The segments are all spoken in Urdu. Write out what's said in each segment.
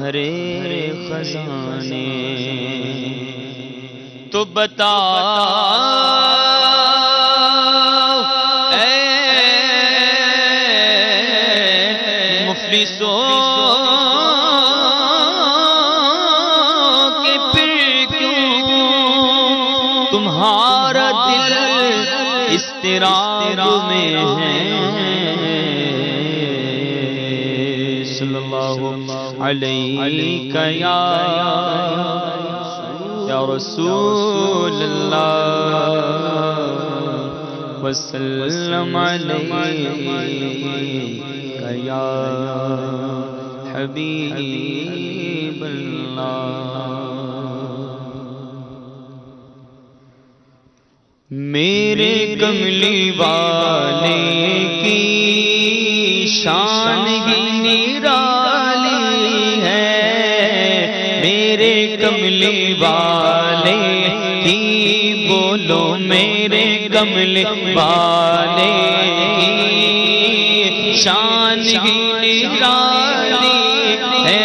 بھرے خزانے تو بتا اے مفلسوں کہ پھر کیوں تمہارا دل اضطراب میں ہے صلی اللہ علیہ یا رسول اللہ وسلم علیہ یا حبیب اللہ میرے کملی والے کی شان ہی نرالی ہے میرے کملی والے کی بولو میرے کملی والے کی شان ہی نرالی ہے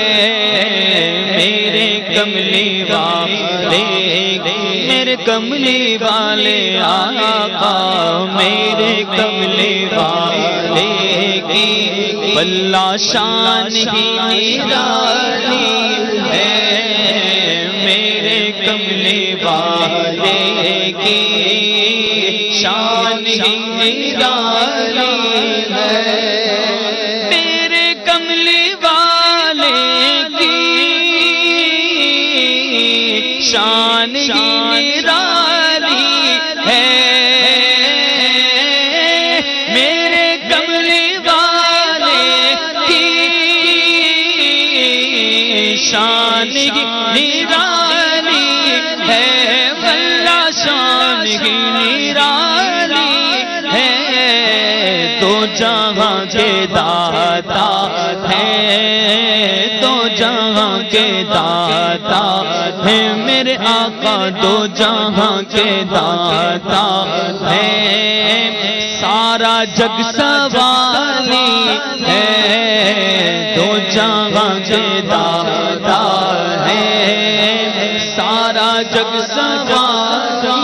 میرے کملی والے میرے کملی والے آقا میرے کملی والے کی بلا شان ہی نرالی ہے میرے کملی والے کی شان ہی نرالی ہے میرے کملی والے کی شان ہی نرالی ہے میرے کملی والے کی شان ہی نرالی ہے بلا شان ہی نرالی ہے تو جہاں کے داتا ہے تو جہاں کے داتا ہے میرے آقا دو جہاں کے داتا ہے سارا جگ سوالی ہے دو جہاں کے داتا ہے سارا جگ سوالی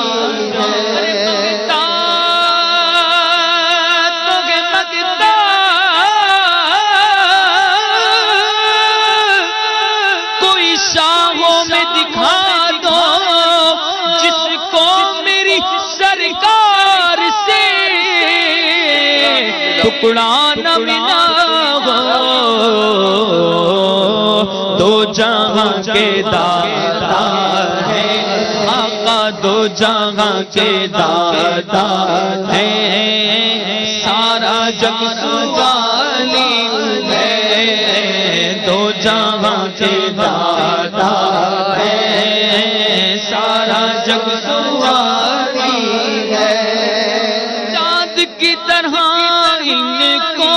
شاہوں میں دکھا دو جس کو میری سرکار سے ٹکڑا نہ ملا ہو دو جہاں کے داتا ہے آقا دو جہاں کے داتا ہے سارا جگ سوالی ہے دو جہاں کے داتا ہے سارا جگ سوالی ہے چاند کی طرح ان کو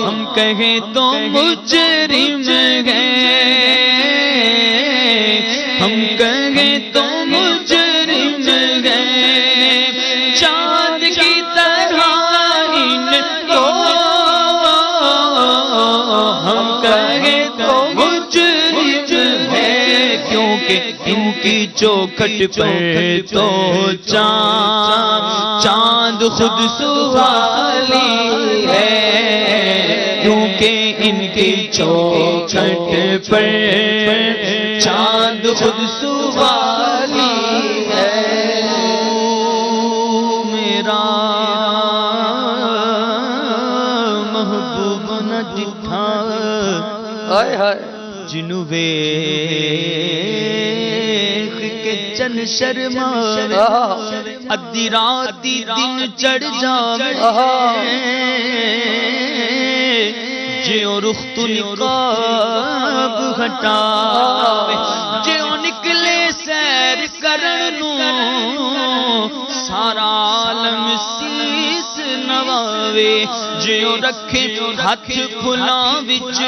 ہم کہیں تو مجرم گئے ہم کہیں تو مجرم گئے چاند کی طرح ان کو ہم کہیں تو مجرم ہے کیونکہ ان کی چوکھٹ پر تو چاند خود سوالی ہے کیونکہ ان کی چوکھٹ پر چاند خود سوالی ہے میرا محبوب نہ دکھا جنو ویکھ کے چن شرما ادھی راتی دن چڑھ جاوے جیو رخ تو نقاب ہٹاوے جیو نکلے سیر کرن نو سارا عالم سیس نواوے جیو رکھے ہاتھ پھلاں وچ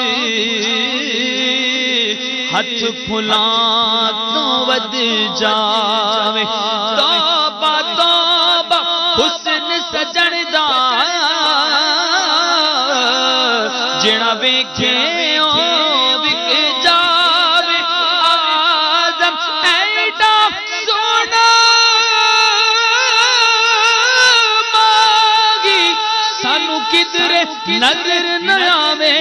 ہاتھ پھلاں تو ود جاوے توبہ توبہ حسن سجن دا جڑا ویکھے او وک جاوے آدم ایڈا سونا ماگی سانو کدھر نظر نہ آوے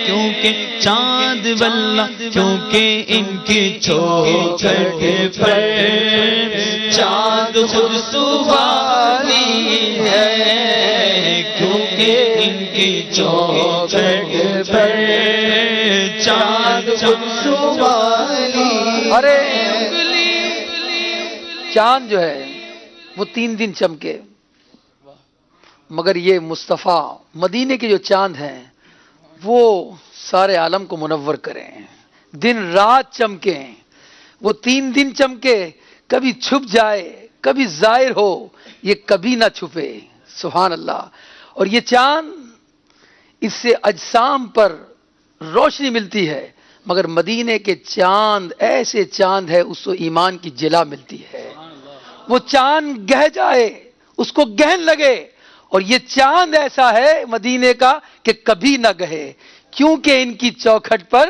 کیونکہ چاند واللہ کیونکہ ان کی چوکھٹ پر چاند خود سوالی ہے کیونکہ ان کی چوکھٹ پر چاند خود سوالی ارے چاند جو ہے وہ 3 دن چمکے، مگر یہ مصطفیٰ مدینے کے جو چاند ہیں وہ سارے عالم کو منور کریں، دن رات چمکیں، وہ 3 دن چمکے، کبھی چھپ جائے کبھی ظاہر ہو، یہ کبھی نہ چھپے، سبحان اللہ۔ اور یہ چاند اس سے اجسام پر روشنی ملتی ہے، مگر مدینے کے چاند ایسے چاند ہے اس کو ایمان کی جلا ملتی ہے، وہ چاند گہ جائے اس کو گہن لگے، اور یہ چاند ایسا ہے مدینے کا کہ کبھی نہ گہے کیونکہ ان کی چوکھٹ پر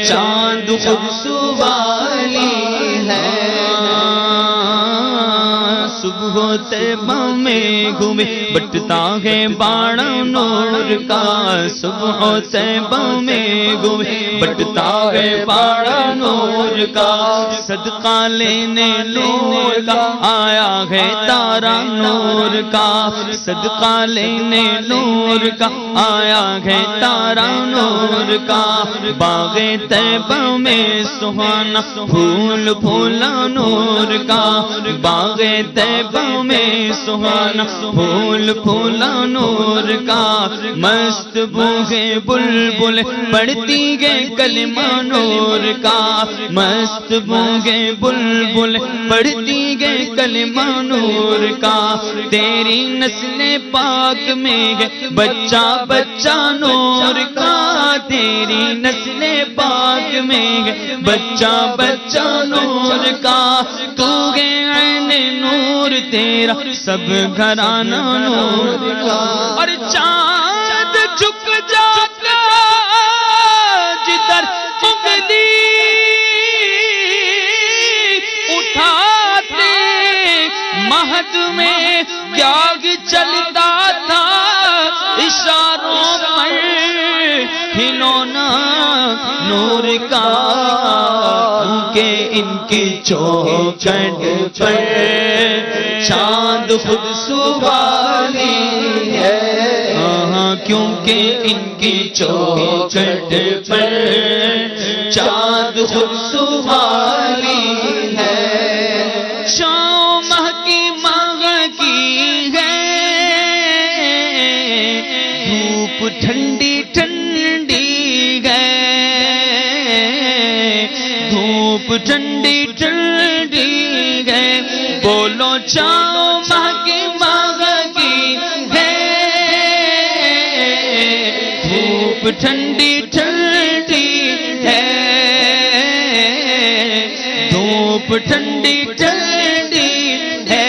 چاند خود سوالی ہے۔ صبح طیبہ میں گھومے بٹتا ہے باڑا نور کا، صبح طیبہ میں گھومے بٹتا ہے باڑا نور کا، صدقہ لینے نور کا آیا ہے تارا نور کا، صدقہ لینے نور کا آیا ہے تارا نور کا، باغ طیبہ میں سہانا پھول پھولا نور کا، باغ طیبہ میں سہانا پھول پھولا نور کا، مست بوگے بلبل پڑھتی گئے کلمہ نور کا، مست بوگے بلبل پڑھتی گئے کلمہ نور کا، تیری نسل پاک میں ہے بچہ بچہ نور کا، تیری نسل پاک میں ہے بچہ بچہ نور کا، تو گے عین نور تیرا سب گھرانہ نور کا، اور چاند جھک جاتا جدھر انگلی اٹھاتے مہد میں جاگ چلتا تھا اشاروں پر ہلونا نور کا، کیونکہ ان کی چوکھٹ پر چاند خود سوالی ہے، کیونکہ ان کی چوکھٹ پر چاند خود سوالی ہے، شام کی ماغ کی ہے دھوپ ٹھنڈی ٹھنڈی ہے، دھوپ ٹھنڈی ٹھنڈی ہے، بولو شام کی ماغ کی ہے دھوپ ٹھنڈی ٹھنڈی ہے، دھوپ ٹھنڈی ٹھنڈی ہے،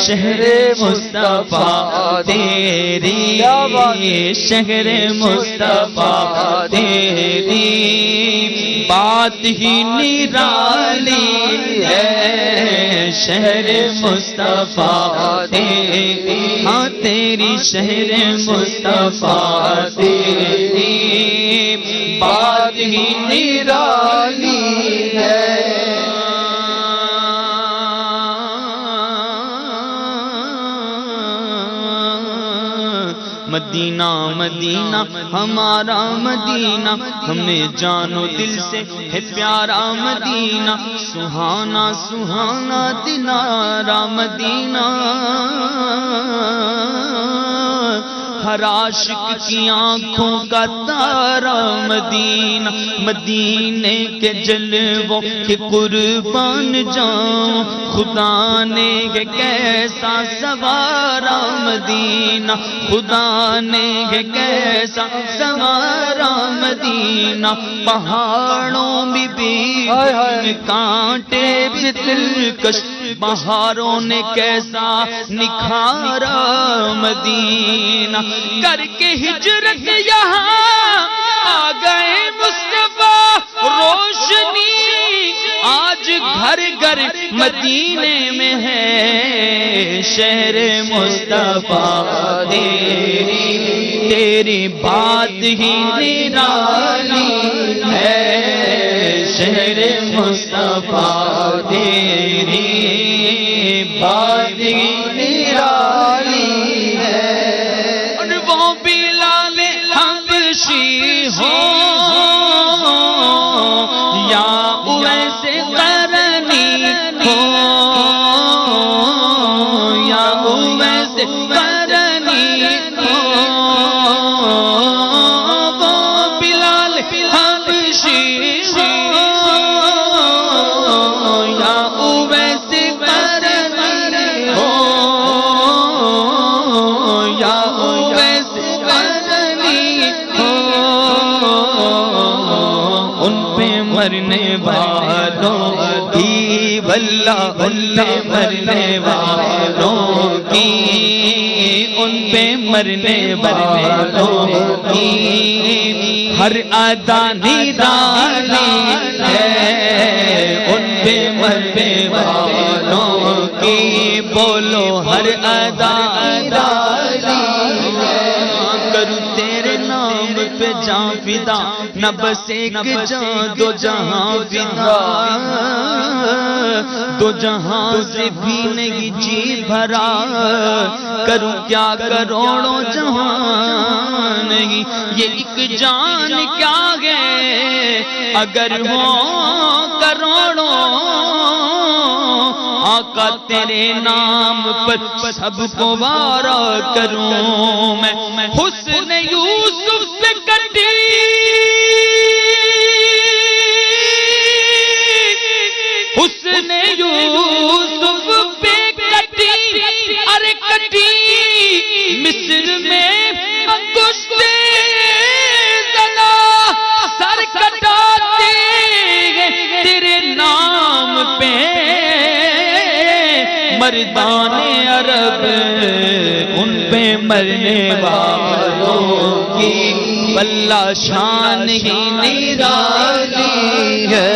شہر مصطفیٰ تیری، شہر مصطفیٰ تیری بات ہی نرالی ہے، شہر مصطفیٰ تیری، ہاں تیری شہر مصطفیٰ تیری بات ہی نرالی ہے۔ مدینہ مدینہ ہمارا مدینہ، ہمیں جانو دل سے ہے پیارا مدینہ، سہانا سہانا دلارا مدینہ، ہر عاشق کی آنکھوں کا تارا مدینہ، مدینے کے جلووں کے قربان جاؤں، خدا نے کیسا سوارا مدینہ، خدا نے کیسا سوارا مدینہ، پہاڑوں میں بھی کانٹے بھی دلکش بہاروں نے کیسا نکھارا مدینہ، کر کے ہجرت یہاں آ گئے مصطفیٰ روشنی، آج گھر گھر مدینے میں ہے شہر مصطفیٰ، تیری بات ہی نرالی ہے شہر مصطفیٰ، تیری بات ہی نرالی ہے۔ اور وہ بلال حبشی ہو یا اویس قرنی ہو، یا اویس قرنی ہو، وہ بلال حبشی ہو یا اویس قرنی ہو، یا اویس قرنی ہو، ان پہ مرنے والوں کی واللہ، ان پہ مرنے والوں کی، ان پہ مرنے والوں کی ہر ادا نرالی ہے، ان پہ مرنے والوں کی بولو ہر ادا نرالی ہے۔ کروں تیرے نام پہ جاں فدا، نہ بس ایک جاں دو جہاں فدا، دو جہاں سے بھی نہیں جی بھرا، کروں کیا کروڑوں جہاں نہیں، یہ ایک جان کیا ہے اگر ہو کروڑوں، آقا تیرے نام پر سب کو وارا کروں میں، حسن یوسف سے کٹی حسن یوسف پہ کٹی، ارے کٹی مصر میں انگشتے زنا، سر کٹاتے ہیں تیرے نام پہ مردان عرب، ان پہ مرنے والوں کی واللہ شان ہی نرالی ہے،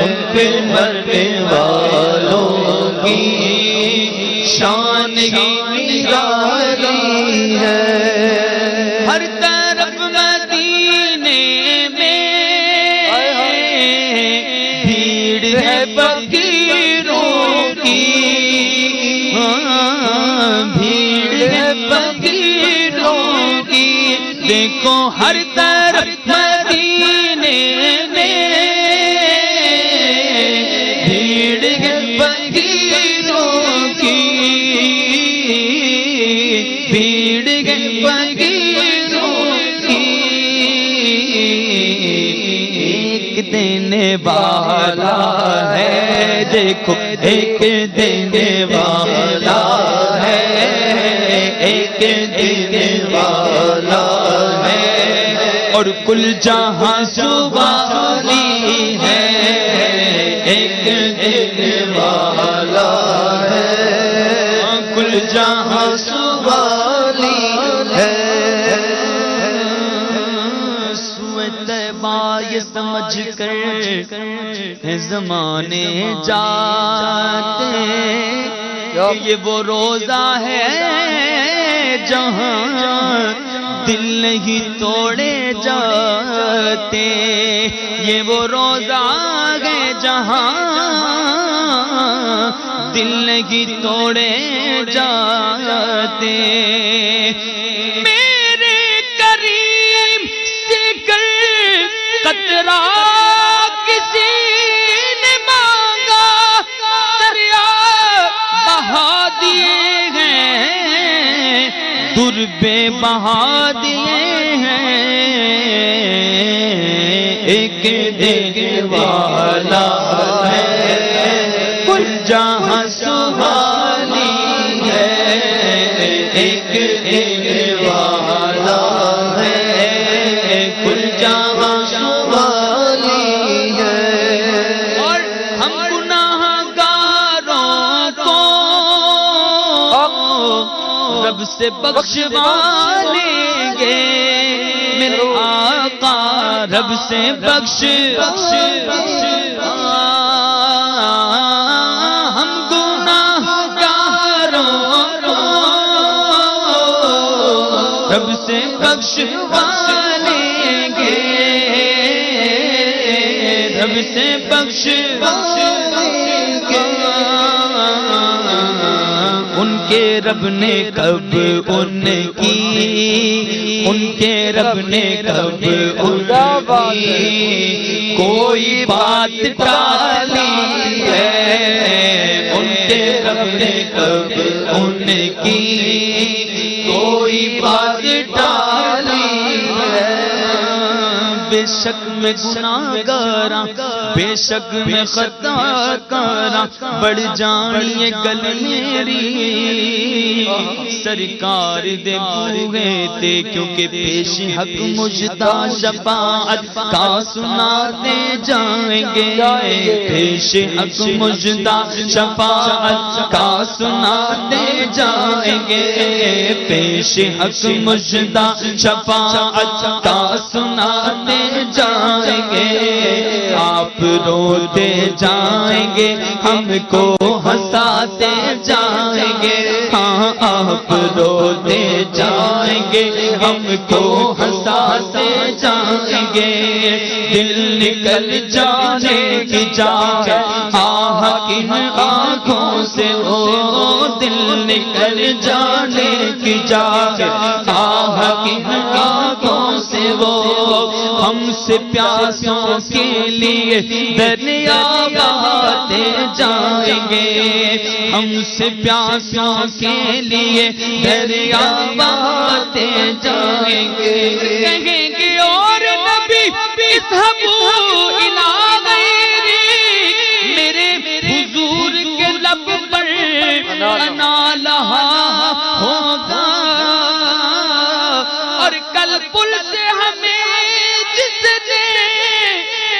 ان پہ مرنے والوں کی شان ہی نرالی ہے۔ ہر طرف مدینے میں بھیڑ ہے فقیروں کی، بھیڑ ہے فقیروں کی، دیکھو ہر طرف مدینے میں بھیڑ ہے فقیروں کی، بھیڑ ہے فقیروں کی، ایک دینے والا ہے دیکھو، ایک دینے والا ہے، ایک دینے والا ہے، اور کل جہاں سوالی ہے، ایک دینے والا ہے، کل جہاں سوالی ہے۔ سوئے طیبہ یہ سمجھ کر زمانے جاتے، یہ وہ روزہ ہے جہاں دل نہیں توڑے جاتے، یہ وہ روزہ ہے جہاں دل نہیں توڑے جاتے، میرے کریم سے کر قطرہ کسی نے مانگا، دریا بہا دیے ہیں، در بے بہا دیے ہیں، ایک دینے والا ہے، کل جہاں سوالی ہے، ایک دینے والا ہے، کل جہاں سوالی ہے۔ سے بخشوا لیں گے میرے آقا رب سے بخش ہم گناہگاروں کو رب سے بخشوا لیں گے رب سے بخش ان کے رب نے کب ان کے رب نے کب کوئی بات ٹالی ہے ان کے رب نے کب کوئی بات ٹالی ہے بے شک میں گناہگاراں بے شک میں خطا کاراں بڑھ جانی گل میری سرکار دے بوئے تے کیونکہ پیش حق مجدہ شفاعت کا سناتے جائیں گے پیش حق مجدہ شفاعت کا سناتے جائیں گے پیش حق مجدہ شفاعت کا سناتے جائیں گے آپ روتے جائیں گے ہم کو ہنساتے جائیں گے ہاں آپ روتے جائیں گے ہم کو ہنساتے جائیں گے دل نکل جانے کی جائے آہ کن آنکھوں سے وہ دل نکل جانے کی جائے آہ کن آنکھوں سے وہ ہم سے پیاسوں کے لیے دریا بہاتے جائیں گے ہم سے پیاسوں کے لیے دریا بہاتے جائیں گے کہیں گے اور نبی اذهبوا الی غیری میرے حضور کے لب پر انا لہا ہوگا اور کل پل سے ہمیں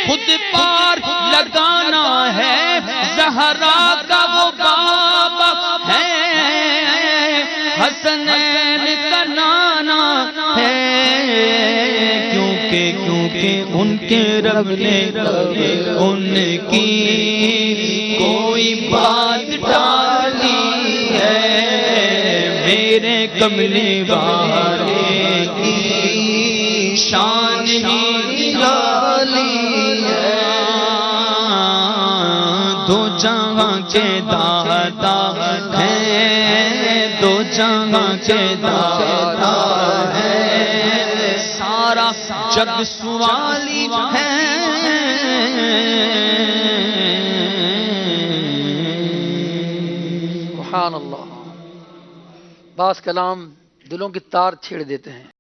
خود پار لگانا ہے زہرا کا وہ بابا ہے حسنین کا نانا ہے کیونکہ ان کے رب نے ان کی کوئی بات ٹالی ہے میرے کملی والے کی شان ہی نرالی ہے دو جہاں کے داتا ہیں دو جہاں کے داتا ہیں سارا جگ سوالی ہے سبحان اللہ بعض کلام دلوں کی تار چھیڑ دیتے ہیں